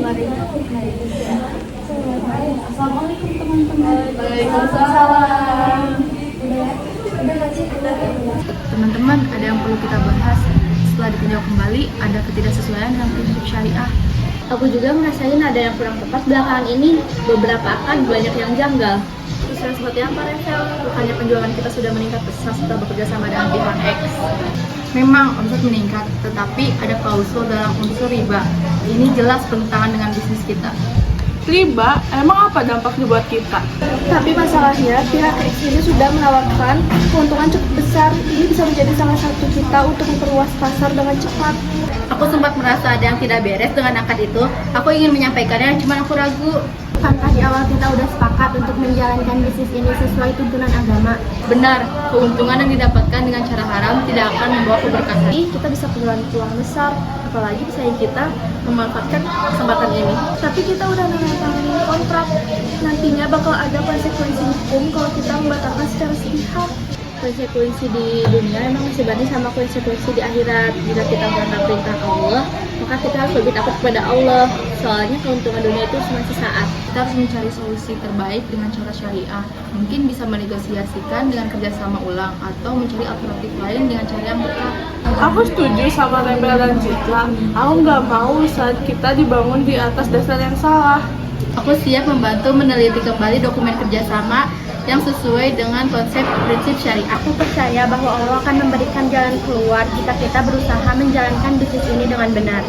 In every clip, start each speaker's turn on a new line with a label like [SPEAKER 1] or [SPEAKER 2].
[SPEAKER 1] Assalamualaikum teman-teman.
[SPEAKER 2] Waalaikumsalam.
[SPEAKER 1] Teman-teman, ada yang perlu kita bahas. Setelah ditinjau kembali, ada ketidaksesuaian dengan prinsip syariah.
[SPEAKER 2] Aku juga ngerasain ada yang kurang tepat belakangan ini. Beberapa akad banyak yang janggal.
[SPEAKER 1] Sesuai seperti apa, Revel? Bukannya penjualan kita sudah meningkat besar setelah bekerja sama dengan pihak X. Memang omset meningkat, tetapi ada klausul dalam unsur riba. Ini jelas bertentangan dengan bisnis kita.
[SPEAKER 3] Riba, emang apa dampaknya buat kita?
[SPEAKER 4] Tapi masalahnya pihak X ini sudah menawarkan keuntungan cukup besar. Ini bisa menjadi salah satu kita untuk memperluas pasar dengan cepat.
[SPEAKER 1] Aku sempat merasa ada yang tidak beres dengan akad itu. Aku ingin menyampaikannya, cuma aku ragu.
[SPEAKER 2] Bukankah di awal kita udah sepakat untuk menjalankan bisnis ini sesuai tuntunan agama?
[SPEAKER 1] Benar, keuntungan yang didapatkan dengan cara haram tidak akan membawa keberkahan.
[SPEAKER 4] Kita bisa penjualan peluang besar, apalagi pesaing kita
[SPEAKER 1] Memanfaatkan kesempatan ini.
[SPEAKER 4] tapi kita udah menandatangani kontrak. Nantinya bakal ada konsekuensi hukum kalau kita membatalkan secara sepihak.
[SPEAKER 2] Konsekuensi di dunia memang masih banding sama konsekuensi di akhirat. Jika kita melanggar perintah Allah, maka kita harus lebih takut kepada Allah. Soalnya keuntungan dunia itu cuma sesaat.
[SPEAKER 1] Kita harus mencari solusi terbaik dengan cara syariah. Mungkin bisa menegosiasikan dengan kerjasama ulang atau mencari alternatif lain dengan cara yang berkah.
[SPEAKER 3] Aku setuju sama Rebel dan Citra. Aku nggak mau saat kita dibangun di atas dasar yang salah.
[SPEAKER 1] Aku siap membantu meneliti kembali dokumen kerjasama yang sesuai dengan konsep prinsip syariah.
[SPEAKER 2] Aku percaya bahwa Allah akan memberikan jalan keluar jika kita berusaha menjalankan bisnis ini dengan benar.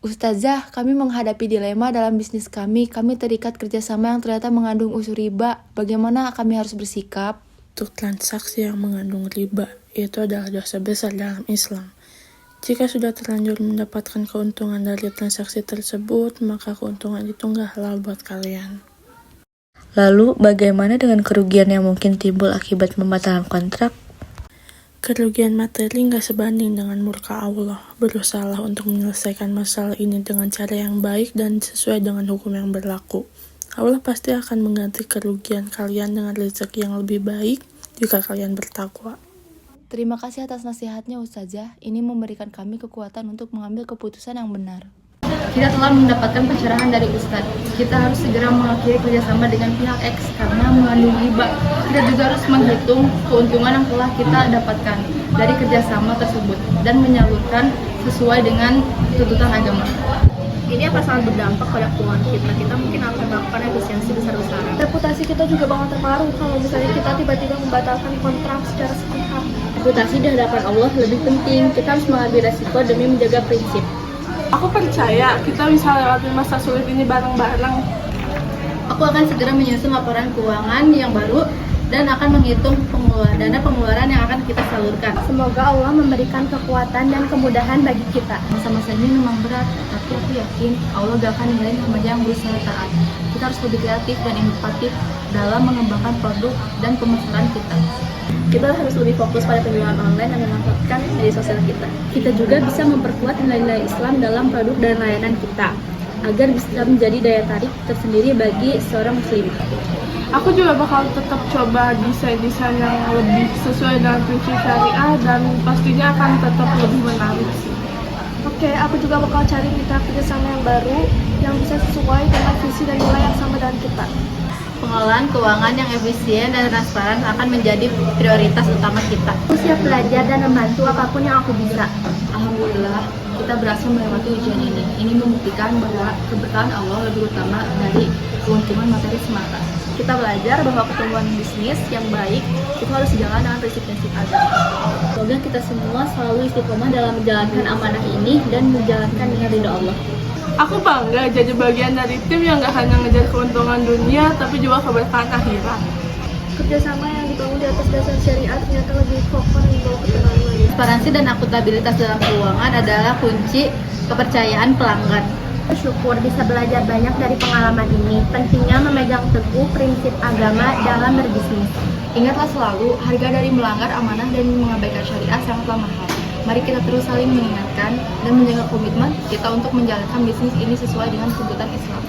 [SPEAKER 5] Ustazah, kami menghadapi dilema dalam bisnis kami. Kami terikat kerjasama yang ternyata mengandung unsur riba. Bagaimana kami harus bersikap?
[SPEAKER 6] Untuk transaksi yang mengandung riba, itu adalah dosa besar dalam Islam. Jika sudah terlanjur mendapatkan keuntungan dari transaksi tersebut, maka keuntungan itu nggak halal buat kalian.
[SPEAKER 5] Lalu, bagaimana dengan kerugian yang mungkin timbul akibat pembatalan kontrak?
[SPEAKER 6] Kerugian materi nggak sebanding dengan murka Allah. Berusahalah untuk menyelesaikan masalah ini dengan cara yang baik dan sesuai dengan hukum yang berlaku. Allah pasti akan mengganti kerugian kalian dengan rezeki yang lebih baik jika kalian bertakwa.
[SPEAKER 5] Terima kasih atas nasihatnya Ustazah. Ini memberikan kami kekuatan untuk mengambil keputusan yang benar.
[SPEAKER 1] Kita telah mendapatkan pencerahan dari Ustadz. Kita harus segera mengakhiri kerjasama dengan pihak X karena mengandung riba. Kita juga harus menghitung keuntungan yang telah kita dapatkan dari kerjasama tersebut dan menyalurkan sesuai dengan tuntutan agama. Ini akan sangat berdampak pada keuangan kita. Kita mungkin akan melakukan efisiensi besar-besaran.
[SPEAKER 4] Reputasi kita juga bakal terpengaruh kalau misalnya kita tiba-tiba membatalkan kontrak secara sepihak.
[SPEAKER 2] Reputasi di hadapan Allah lebih penting. Kita harus mengambil resiko demi menjaga prinsip.
[SPEAKER 3] Aku percaya kita bisa lewati masa sulit ini bareng-bareng.
[SPEAKER 1] Aku akan segera menyusun laporan keuangan yang baru dan akan menghitung dana pengeluaran yang akan kita salurkan.
[SPEAKER 2] Semoga Allah memberikan kekuatan dan kemudahan bagi kita.
[SPEAKER 1] Masa-masa ini memang berat, tapi aku yakin Allah gak akan ninggalin remaja yang berusaha taat. Kita harus lebih kreatif dan inovatif dalam mengembangkan produk dan pemasaran kita. Kita harus lebih fokus pada penjualan online dan memanfaatkan media sosial kita.
[SPEAKER 2] Kita juga bisa memperkuat nilai-nilai Islam dalam produk dan layanan kita, agar bisa menjadi daya tarik tersendiri bagi seorang muslim.
[SPEAKER 3] Aku juga bakal tetap coba desain-desain yang lebih sesuai dengan prinsip syariah dan pastinya akan tetap lebih menarik sih.
[SPEAKER 4] Oke, aku juga bakal cari mitra kerjasama yang baru yang bisa sesuai dengan visi dan nilai yang sama dengan kita.
[SPEAKER 1] Pengelolaan keuangan yang efisien dan transparan akan menjadi prioritas utama kita.
[SPEAKER 2] Aku siap belajar dan membantu apapun yang aku bisa.
[SPEAKER 1] Alhamdulillah, kita berhasil melewati ujian ini. Ini membuktikan bahwa keberkahan Allah lebih utama dari keuntungan materi semata. Kita belajar bahwa pertumbuhan bisnis yang baik itu harus sejalan dengan prinsip-prinsip agama.
[SPEAKER 2] Semoga kita semua selalu istiqomah dalam menjalankan amanah ini dan menjalankan dengan ridho Allah.
[SPEAKER 3] Aku bangga jadi bagian dari tim yang gak hanya ngejar keuntungan dunia, tapi juga keberkahan akhirat.
[SPEAKER 4] Kerjasama yang dibangun di atas dasar syariat ternyata lebih kokoh dan membawa ketenangan.
[SPEAKER 1] Transparansi dan akuntabilitas dalam keuangan adalah kunci kepercayaan pelanggan.
[SPEAKER 2] Bersyukur bisa belajar banyak dari pengalaman ini. Pentingnya memegang teguh prinsip agama dalam berbisnis.
[SPEAKER 1] Ingatlah selalu, harga dari melanggar amanah dan mengabaikan syariah sangatlah mahal. Mari kita terus saling mengingatkan dan menjaga komitmen kita untuk menjalankan bisnis ini sesuai dengan tuntutan Islam.